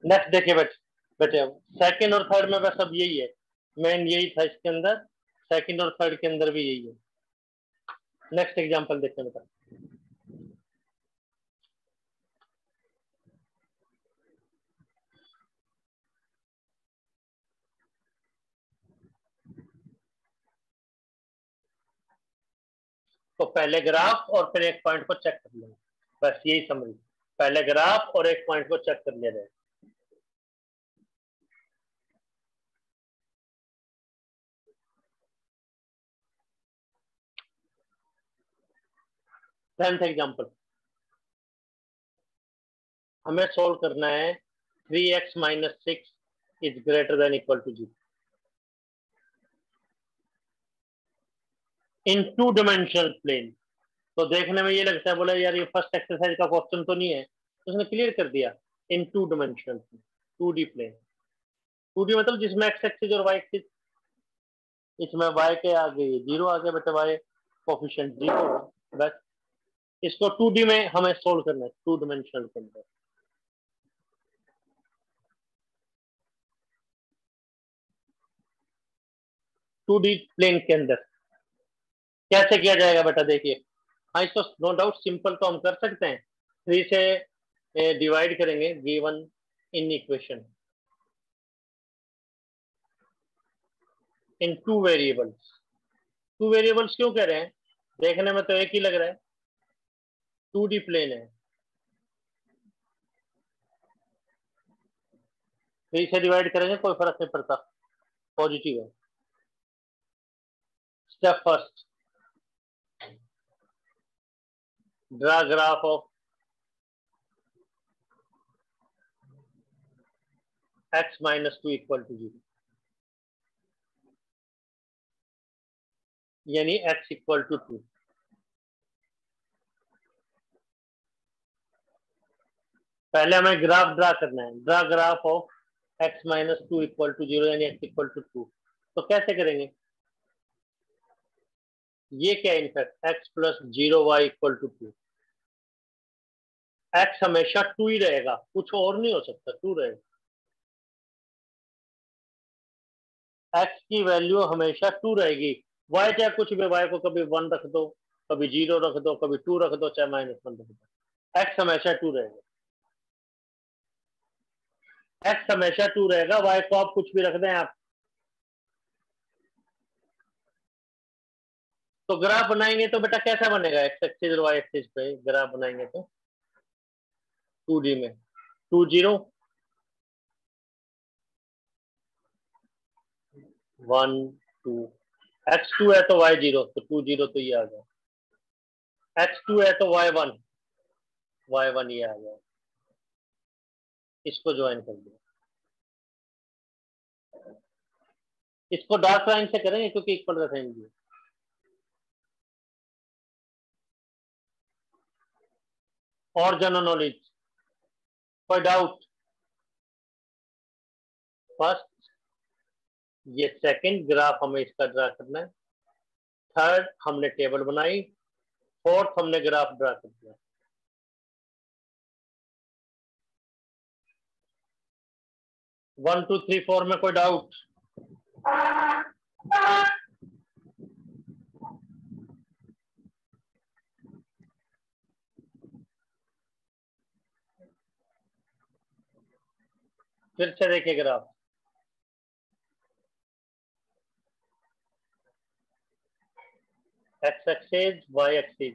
Next देखिए बेटे second और थर्ड में बस अब यही है, मेन यही था इसके अंदर, सेकंड और थर्ड के अंदर भी यही है। नेक्स्ट एग्जांपल देखते हैं बेटा। तो पहले ग्राफ और फिर एक पॉइंट को चेक कर लेंगे, बस यही समझ, पहले ग्राफ और एक पॉइंट को चेक कर लिया जाए। टेंथ एग्जांपल, हमें सोल्व करना है 3x minus 6 is greater than equal to 0 in two dimensional plane. तो देखने में ये लगता है, बोला यार ये फर्स्ट एक्सरसाइज का क्वेश्चन तो नहीं है, तो उसने क्लियर कर दिया इन two dimensional 2D plane. 2D मतलब जिसमें एक्स एक्सिस और वाई एक्सिस, इसमें वाई के आगे 0 आ गया बेटा, वाई कोफिशिएंट 0, बस इसको 2D में हमें सोल्व करना है, टू डिमेंशनल के अंदर। टू डी प्लेन के अंदर कैसे किया जाएगा बेटा, देखिए। हाँ इसको नो डाउट सिंपल तो हम कर सकते हैं, 3 से डिवाइड करेंगे given in equation in two variables. Two variables क्यों कह रहे हैं, देखने में तो एक ही लग रहा है, 2D प्लेन है, 3 से डिवाइड करेंगे कोई फर्क नहीं पड़ता, पॉजिटिव है। Step first, draw graph of x minus 2 equal to 0, यानी x इक्वल टू 2। पहले हमें ग्राफ ड्रा करना है, draw graph of x minus 2 equal to 0 यानी x इक्वल टू 2। तो कैसे करेंगे, ये क्या है in fact x plus 0 y equal to 2। x हमेशा 2 ही रहेगा, कुछ और नहीं हो सकता, 2 रहेगा। x की वैल्यू हमेशा 2 रहेगी, y चाहे कुछ भी, y को कभी 1 रख दो, कभी 0 रख दो, कभी 2 रख दो, चाहे -1 रख दो, x हमेशा 2 रहेगा। x हमेशा 2 रहेगा, y को आप कुछ भी रख दें आप। तो ग्राफ बनाएंगे तो बेटा कैसा बनेगा, एक्स एक्सिस और वाई एक्सिस पे ग्राफ बनाएंगे तो 2D में 2 0 1 2, x2 है तो y0, तो 2 0 तो ये आ गया, x2 है तो y1, y1 ये आ गया, इसको ज्वाइन कर दिया। इसको डार्क लाइन से करेंगे क्योंकि इक्वल रखेंगे। और जनरल नॉलेज, कोई डाउट? फर्स्ट ये सेकंड ग्राफ हमें इसका ड्रा करना है, थर्ड हमने टेबल बनाई, फोर्थ हमने ग्राफ ड्रा कर दिया। 1 2 3 4 में कोई डाउट? फिर से देखिए graph, x axis y axis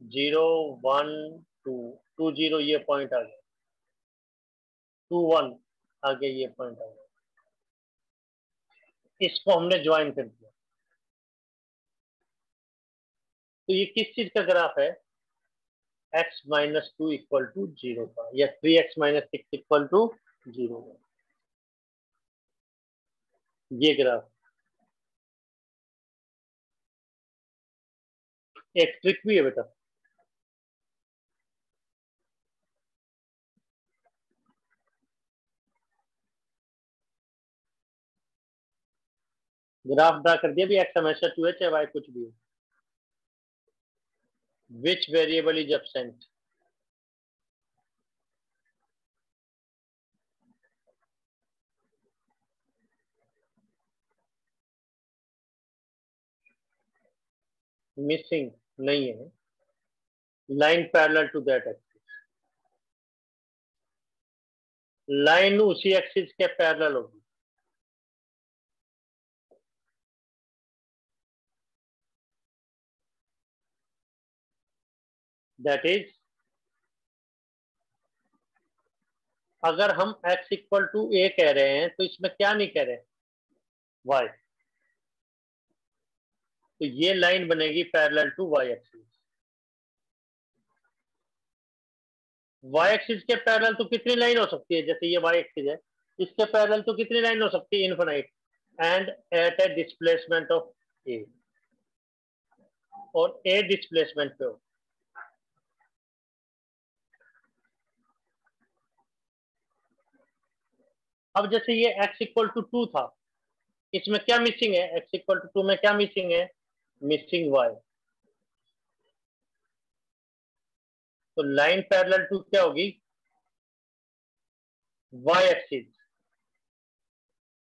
0 1 2 2 0 ये पॉइंट आ गया, 2 1 आगे ये पॉइंट आ गया, इसको हमने ज्वाइन कर दिया। तो ये किस चीज का ग्राफ है, x माइनस 2 इक्वल टू 0 का, या 3x माइनस 6 इक्वल टू 0 का, ये ग्राफ। एक ट्रिक भी है बेटा, ग्राफ ड्रा कर दिया भी, x हमेशा 2 है चाहे y कुछ भी हो। Which variable is absent, missing नहीं है line parallel to that axis, line उसी एक्सिस के पैरेलल होगी। दैट इज अगर हम x इक्वल टू ए कह रहे हैं तो इसमें क्या नहीं कह रहे, y, तो ये लाइन बनेगी parallel to y axis. y axis के पैरेलल तो कितनी लाइन हो सकती है, जैसे ये y एक्सिस है, इसके पैरेलल तो कितनी लाइन हो सकती है, infinite, and at a displacement of a, और a डिस्प्लेसमेंट पे हो। अब जैसे ये x इक्वल टू 2 था, इसमें क्या मिसिंग है, x इक्वल टू 2 में क्या मिसिंग है, मिसिंग y, तो लाइन पैरेलल टू क्या होगी, y एक्सिस,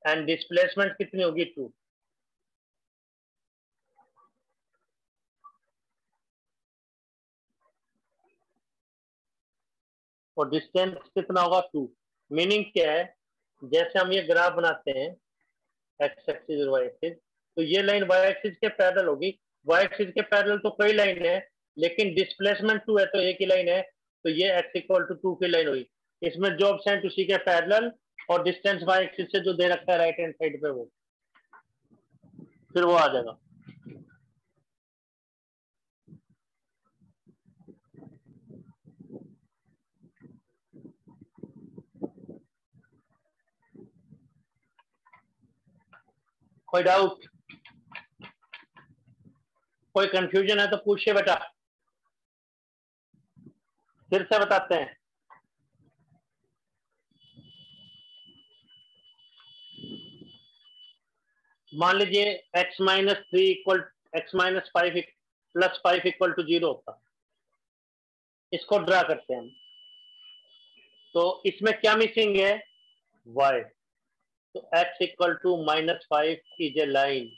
एंड डिस्प्लेसमेंट कितनी होगी 2, और डिस्टेंस कितना होगा 2। मीनिंग क्या है, जैसे हम ये ग्राफ बनाते हैं x एक्सिस और y एक्सिस, तो ये लाइन y एक्सिस के पैरेलल होगी, y एक्सिस के पैरेलल तो कई लाइन है, लेकिन डिस्प्लेसमेंट 2 है तो एक ही लाइन है, तो ये x इक्वल टू 2 की लाइन हुई। इसमें जो एब्सेंट उसी के पैरेलल, और डिस्टेंस y एक्सिस से जो दे रखा है राइट हैंड साइड पे, वो फिर वो आ जाएगा। कोई डाउट, कोई कंफ्यूजन है तो पूछिए बेटा, फिर से बताते हैं। मान लीजिए x minus 3 equal x minus 5 plus 5 equal to 0 होता, इसको ड्रा करते हैं हम, तो इसमें क्या मिसिंग है, y, तो x equal to -5 is a line,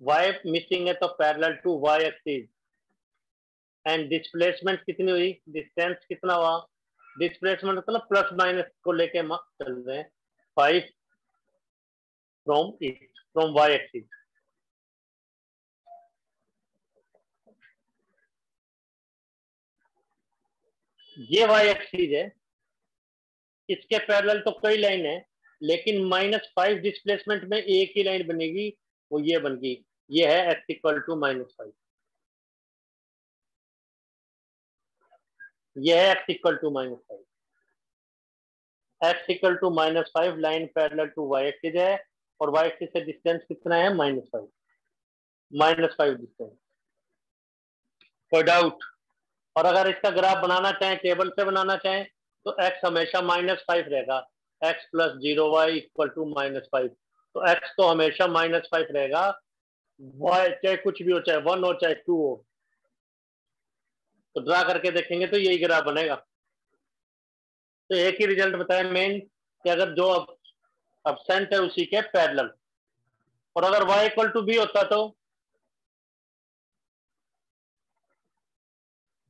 y missing है तो parallel to y axis, and displacement कितनी हुई, डिस्टेंस कितना हुआ, डिस्प्लेसमेंट मतलब प्लस माइनस को लेके चल रहे हैं, 5 फ्रॉम y एक्सिस। ये y एक्सिस है, इसके पैरेलल तो कई लाइन है, लेकिन -5 डिस्प्लेसमेंट में एक ही लाइन बनेगी, वो ये बन गई, ये है x इक्वल टू -5, ये है x equal to -5, x equal to -5 line parallel to y axis है, और y एक्सिस से डिस्टेंस कितना है, -5 डिस्टेंस। कोई डाउट? और अगर इसका ग्राफ बनाना चाहें, टेबल से बनाना चाहें, तो x हमेशा -5 रहेगा, x plus 0y equal to -5, तो x तो हमेशा -5 रहेगा, y चाहे कुछ भी हो, चाहे 1 हो चाहे 2 हो, तो ड्रा करके देखेंगे तो यही ग्राफ बनेगा। तो एक ही रिजल्ट बताया मेन, कि अगर जो अब्सेंट है उसी के पैरेलल, और अगर y इक्वल टू b होता तो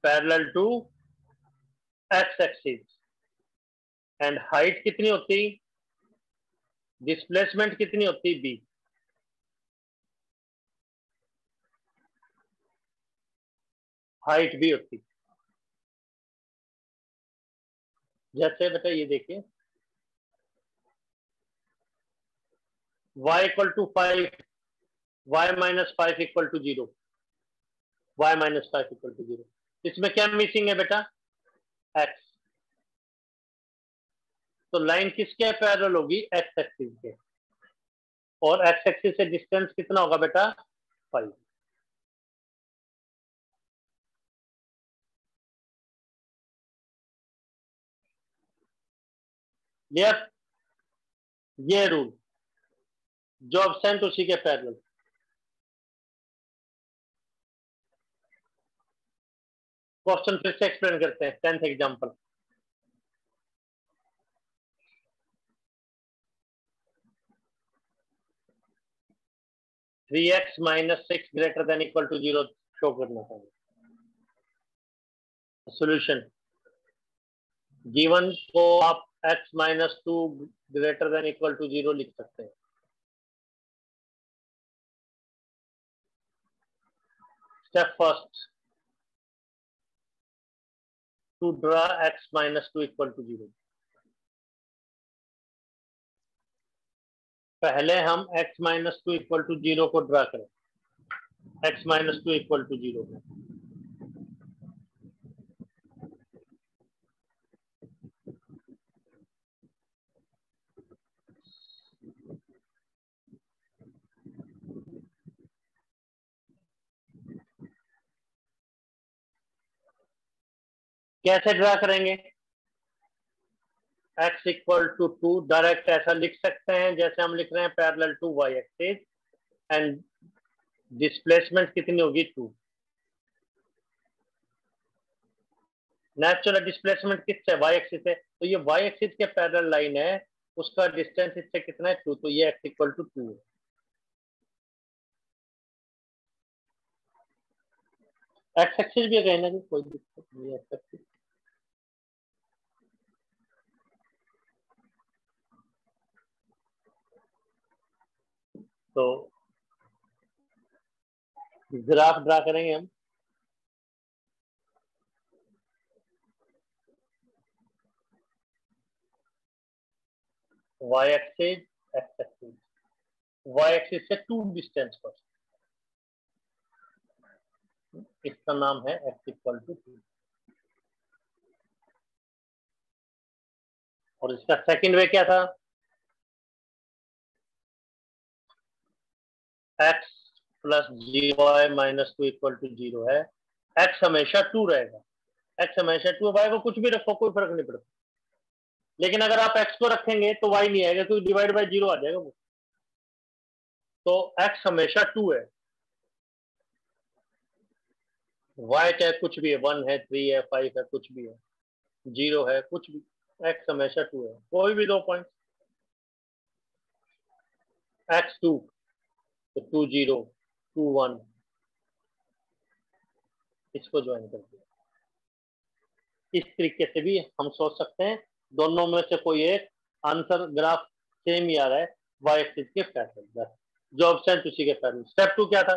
parallel to x axis, and height कितनी होती, डिस्प्लेसमेंट कितनी होती, b, हाइट भी होती। जैसे बेटा ये देखिए, y equal to 5, y minus 5 equal to 0, y minus 5 equal to 0, इसमें क्या मिसिंग है बेटा, x, तो लाइन किसके पैरेलल होगी, x एक्सिस के, और x एक्सिस से डिस्टेंस कितना होगा बेटा, 5। क्लियर? ये रूल, जो एब्सेंट उसी के पैरेलल। क्वेश्चन फिर से एक्सप्लेन करते हैं, 10th example. 3x minus 6 greater than equal to 0 show करना चाहिए। सोल्यूशन गिवन को आप x minus 2 greater than equal to 0 लिख सकते हैं। Step first, to draw x minus 2 equal to 0। पहले हम x माइनस 2 इक्वल टू 0 को ड्रा करें। x माइनस 2 इक्वल टू 0 कैसे ड्रा करेंगे? x इक्वल टू 2 डायरेक्ट ऐसा लिख सकते हैं जैसे हम लिख रहे हैं parallel to y axis, and displacement कितनी होगी 2। नेचुरल डिस्प्लेसमेंट किससे? y एक्सिस से, तो ये y एक्सिस के पैरेलल लाइन है, उसका डिस्टेंस इससे कितना है 2, तो ये x इक्वल टू 2 है। x एक्सिस भी कहना कि कोई दिक्कत नहीं है। तो ग्राफ ड्रा करेंगे हम। y axis, x axis, y axis से 2 डिस्टेंस पर, इसका नाम है x इक्वल टू 2। और इसका सेकंड वे क्या था? x plus y minus 2 equal to 0 है। x हमेशा 2 रहेगा, x हमेशा 2 y को कुछ भी रखो कोई फर्क नहीं पड़ता, लेकिन अगर आप x को रखेंगे तो y नहीं आएगा क्योंकि डिवाइड बाय 0 आ जाएगा वो। तो x हमेशा 2 है, y चाहे कुछ भी है, 1 है, 3 है, 5 है, कुछ भी है, 0 है, कुछ भी, x हमेशा 2 है, कोई भी 2 पॉइंट। x 2 तो 2 0 2 1, इसको ज्वाइन कर दिया। इस तरीके से भी हम सोच सकते हैं, दोनों में से कोई एक आंसर ग्राफ सेम ही आ रहा है, y एक्सिस के पैरेलल, जो ऑप्शन उसी के पैरेलल। स्टेप 2 क्या था?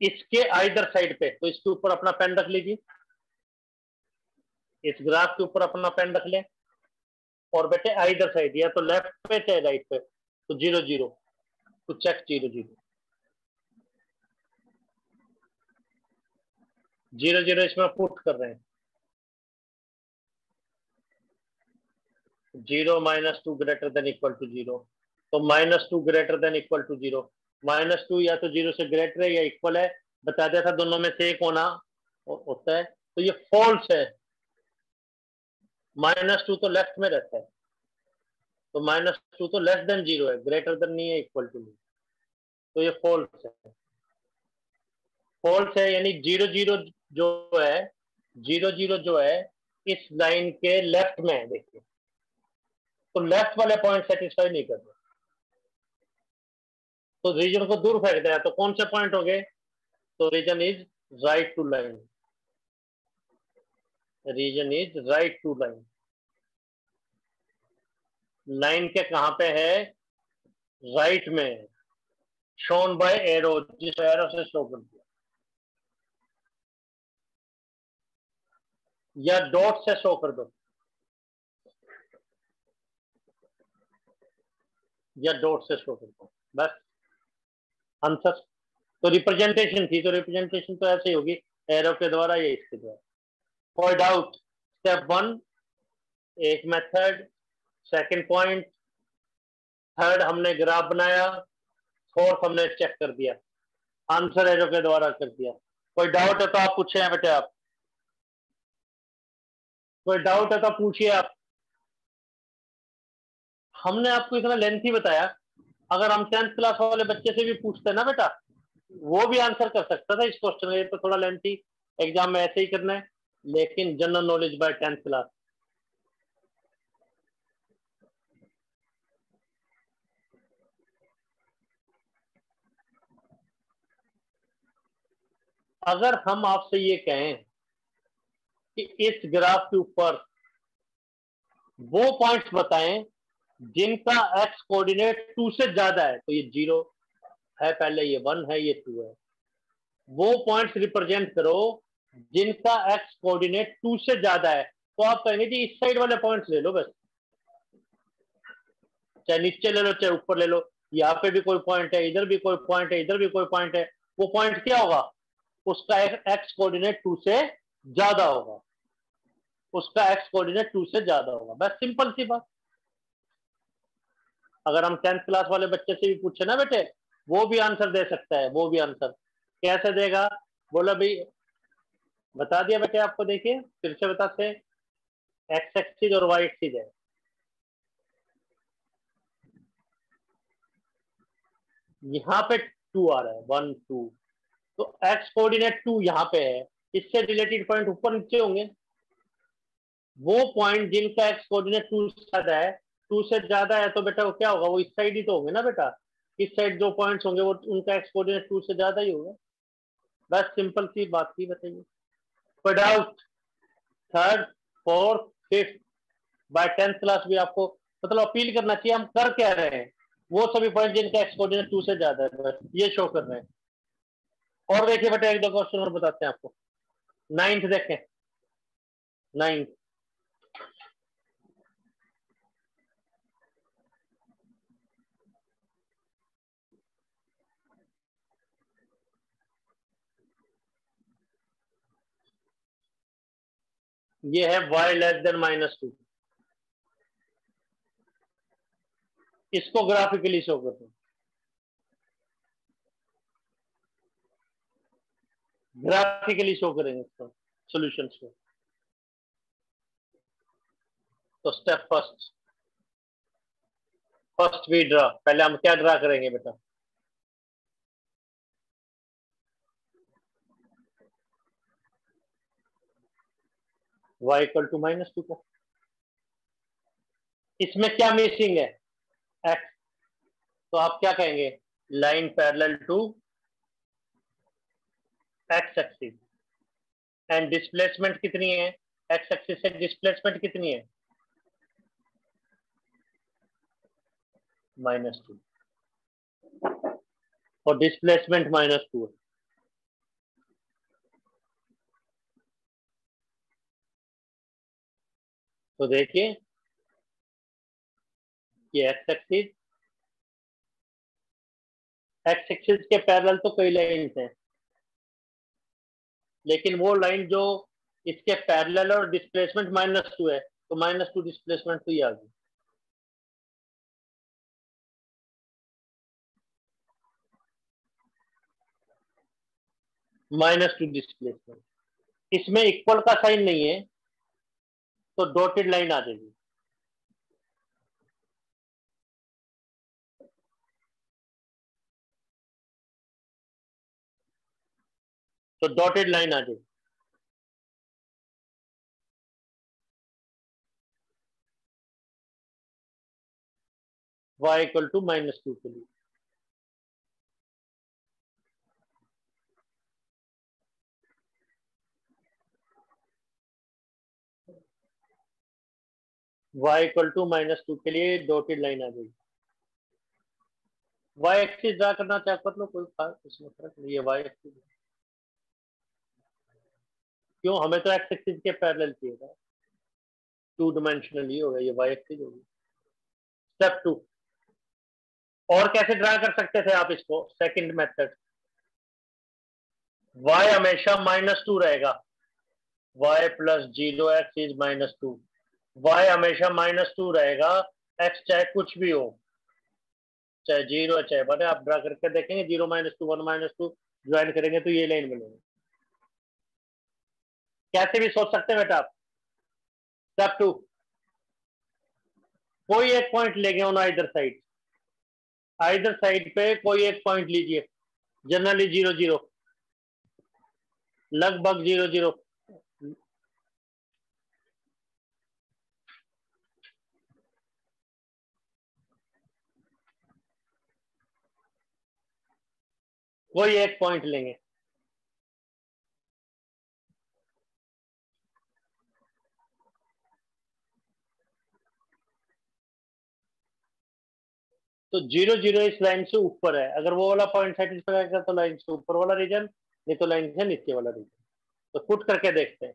इसके आइदर साइड पे, तो इसके ऊपर अपना पेन रख लीजिए, इस ग्राफ के ऊपर अपना पेन रख लें, और बेटे आइदर साइड, या तो लेफ्ट पे चाहे राइट पे, तो 0 0 तो चेक 0 0 0 0 इसमें पुट कर रहे हैं। 0 minus 2 greater than equal to 0, तो minus 2 greater than equal to 0, minus 2 या तो 0 से ग्रेटर है या इक्वल है, बता दिया था दोनों में से एक होना होता है, तो ये फॉल्स है। माइनस 2 तो लेफ्ट में रहता है, तो माइनस 2 तो लेस देन 0 है, ग्रेटर देन नहीं है, इक्वल टू नहीं, तो ये फॉल्स है। फॉल्स है यानी 0 0 जो है, 0 0 जो है इस लाइन के लेफ्ट में है, देखिए, तो लेफ्ट वाले पॉइंट सेटिस्फाई नहीं कर रहे, तो रीजन को दूर फेंक दिया, तो कौन से पॉइंट हो गए? तो region is right to line, region is right to line. Line के कहां पे है? राइट में, शोन बाय एरो, जिस एरो से शो कर दिया, या डॉट से शो कर दो, या डॉट से शो कर दो, बस आंसर। तो रिप्रेजेंटेशन थी, तो रिप्रेजेंटेशन तो ऐसे ही होगी, एरो के द्वारा या इसके द्वारा। कोई डाउट? स्टेप 1 एक मेथड, सेकंड पॉइंट, थर्ड हमने ग्राफ बनाया, फोर्थ हमने चेक कर दिया, आंसर एरो के द्वारा कर दिया। कोई डाउट है तो आप पूछे बेटे, आप कोई डाउट है तो पूछिए आप। हमने आपको इतना लेंथी बताया, अगर हम 10th क्लास वाले बच्चे से भी पूछते ना बेटा, वो भी आंसर कर सकता था इस क्वेश्चन में। ये तो थोड़ा लेंथी, एग्जाम में ऐसे ही करना है, लेकिन general knowledge by 10th class. अगर हम आपसे ये कहें कि इस ग्राफ के ऊपर वो पॉइंट्स बताएं जिनका एक्स कोऑर्डिनेट 2 से ज्यादा है, तो ये 0 है पहले, ये 1 है, ये 2 है। वो पॉइंट्स रिप्रेजेंट करो जिनका एक्स कोऑर्डिनेट 2 से ज्यादा है, तो आप कहेंगे जी इस साइड वाले पॉइंट्स ले लो बस, चाहे नीचे ले लो चाहे ऊपर ले लो, यहाँ पे भी कोई पॉइंट है, इधर भी कोई पॉइंट है, इधर भी कोई पॉइंट है, वो पॉइंट क्या होगा, उसका एक्स कोऑर्डिनेट 2 से ज्यादा होगा, उसका एक्स कोऑर्डिनेट 2 से ज्यादा होगा। बस सिंपल सी बात। अगर हम 10th क्लास वाले बच्चे से भी पूछे ना बेटे, वो भी आंसर दे सकता है, वो भी आंसर कैसे देगा, बोला भाई, बता दिया बेटे आपको, देखिए फिर से बताते हैं, एक्स एक्सिस और वाई एक्सिस है, यहाँ पे 2 आ रहा है, 1 2, तो एक्स कोऑर्डिनेट 2 यहाँ पे है, इससे रिलेटेड पॉइंट ऊपर नीचे होंगे। वो पॉइंट जिनका एक्स कोऑर्डिनेट 2 से ज्यादा है, 2 से ज्यादा है तो बेटा वो क्या होगा, वो इस साइड ही तो होंगे ना बेटा, इस साइड जो पॉइंट्स होंगे वो उनका एक्स कोऑर्डिनेट 2 से ज्यादा ही होगा। बस सिंपल सी बात थी, बताइए। कोई doubt? Third, fourth, fifth, by 10th class भी आपको मतलब अपील करना चाहिए, हम कर क्या रहे हैं, वो सभी पॉइंट जिनका एक्स कोऑर्डिनेट 2 से ज्यादा है, बस ये शो कर रहे हैं। और देखिए बेटा एक दो क्वेश्चन और बताते हैं आपको। 9th देखें, 9th, ये है y लेस देन -2, इसको ग्राफिकली शो करते हैं, ग्राफिकली शो करेंगे इसको सॉल्यूशंस को। तो step first, first we draw, पहले हम क्या ड्रा करेंगे बेटा, y इक्वल टू -2 को, इसमें क्या मिसिंग है, x, तो आप क्या कहेंगे, line parallel to x axis, and displacement कितनी है, x एक्सिस से डिस्प्लेसमेंट कितनी है, -2, और डिस्प्लेसमेंट -2 है। तो देखिए ये एक्स एक्सिस के पैरेलल तो कई लाइन्स हैं, लेकिन वो लाइन जो इसके पैरेलल और डिस्प्लेसमेंट -2 है, तो -2 डिस्प्लेसमेंट तो ये आ गई। -2 डिस्प्लेसमेंट, इसमें इक्वल का साइन नहीं है, तो डॉटेड लाइन आ जाएगी, तो डॉटेड लाइन आ जाएगी। y इक्वल टू -2 के लिए, y इक्वल टू -2 के लिए डॉटेड लाइन आ जाएगी। y एक्सिस ड्रा करना चाहे कर लो, कोई खास इसमें फर्क नहीं है, y एक्सिस क्यों, हमें तो x एक्सिस के पैरेलल चाहिए था, 2 डायमेंशनल ही होगा, ये y एक्सिस होगी। स्टेप 2, और कैसे ड्रा कर सकते थे आप इसको, सेकंड मेथड, y हमेशा -2 रहेगा, y plus 0x is -2, y हमेशा -2 रहेगा, x चाहे कुछ भी हो, चाहे 0 चाहे 1, आप ड्रा करके देखेंगे 0 -2 1 -2 ज्वाइन करेंगे तो ये लाइन बनेगी। कैसे भी सोच सकते हैं बेटा आप। स्टेप 2, कोई एक पॉइंट लेंगे on either side, either side पे कोई एक पॉइंट लीजिए, जनरली 0 0, लगभग 0 0, कोई एक पॉइंट लेंगे, तो 0 0 इस लाइन से ऊपर है, अगर वो वाला पॉइंट सेटिस्फाई करेगा तो लाइन से ऊपर वाला रीजन, नहीं तो लाइन से नीचे वाला रीजन। तो पुट करके देखते हैं।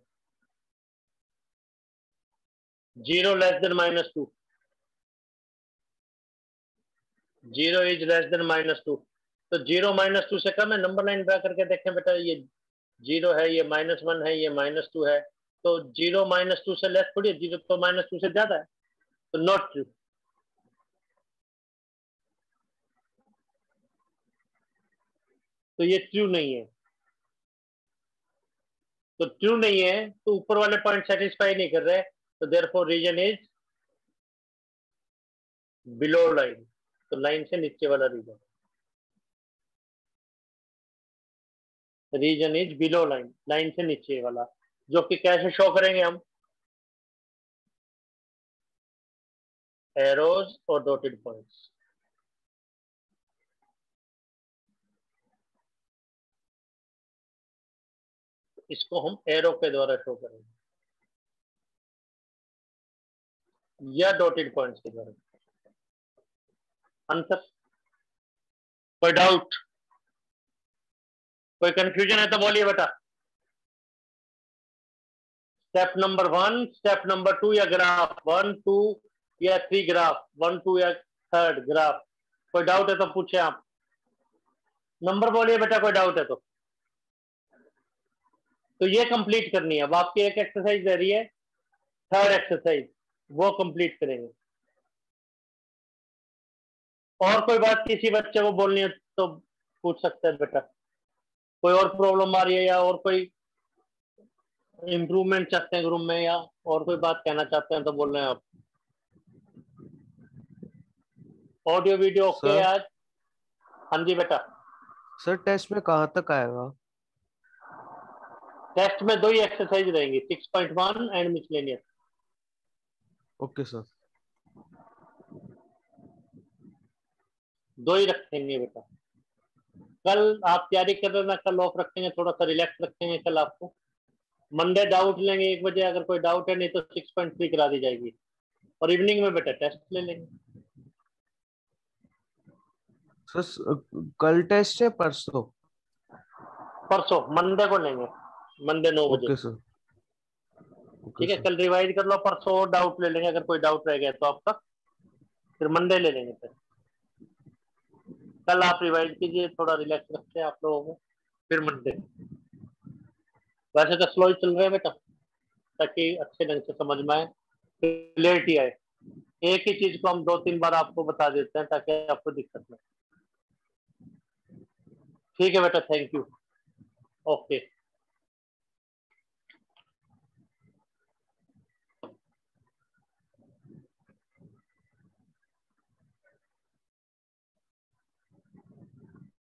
0 less than -2, 0 is less than -2, तो 0 -2 से कम है। नंबर लाइन ड्रा करके देखें बेटा, ये 0 है, ये -1 है, ये -2 है, तो 0 -2 से लेस थोड़ी है, 0 तो -2 से ज्यादा है, तो नॉट ट्रू। तो ये ट्रू नहीं है, तो ट्रू नहीं है, तो ऊपर वाले पॉइंट सेटिस्फाई नहीं कर रहे, तो therefore region is below line, तो लाइन से नीचे वाला region, region is below line, line से नीचे वाला, जो कि कैसे शो करेंगे हम, एरोज और डॉटेड पॉइंट्स। इसको हम एरो के द्वारा शो करेंगे या डॉटेड पॉइंट्स के द्वारा। आंसर? कोई डाउट, कोई कंफ्यूजन है तो बोलिए बेटा। स्टेप नंबर 1, स्टेप नंबर 2 या ग्राफ 1 2 या 3 ग्राफ 1 2 या थर्ड ग्राफ, कोई डाउट है तो पूछे आप। नंबर बोलिए बेटा, कोई डाउट है तो ये कंप्लीट करनी है। अब आपकी एक एक्सरसाइज दे रही है, थर्ड एक्सरसाइज, वो कंप्लीट करेंगे। और कोई बात किसी बच्चे को बोलनी है तो पूछ सकते हैं बेटा। कोई और प्रॉब्लम आ रही है या और कोई इम्प्रूवमेंट चाहते हैं ग्रुप में, या और कोई बात कहना चाहते हैं तो बोल रहे हैं आप। ऑडियो वीडियो ओके सर, आज? हाँ जी बेटा। सर टेस्ट में कहाँ तक आएगा? टेस्ट में 2 ही एक्सरसाइज रहेंगी, 6.1 एंड मिसलेनियस। Okay sir. 2 ही रखेंगे बेटा। कल आप तैयारी कर रहे ना, कल ऑफ रखेंगे, थोड़ा सा रिलैक्स रखेंगे कल आपको। मंडे डाउट लेंगे 1 बजे, अगर कोई डाउट है, नहीं तो 6.3 करा दी जाएगी, और इवनिंग में बेटा टेस्ट ले लेंगे। सर कल टेस्ट है परसों? परसों मंडे को लेंगे, मंडे 9 बजे। Okay sir. ओके ठीक है, सर। कल रिवाइज कर लो, परसों डाउट ले लेंगे, अगर कोई डाउट रह गया तो आपका, फिर मंडे ले लेंगे। फिर कल आप रिवाइज कीजिए, थोड़ा रिलैक्स रखते हैं आप लोगों को, फिर मंडे। वैसे तो स्लो ही चल रहे हैं बेटा, ताकि अच्छे ढंग से समझ में आए, क्लियरिटी आए। एक ही चीज को हम 2-3 बार आपको बता देते हैं ताकि आपको दिक्कत ना। ठीक है बेटा, थैंक यू, ओके।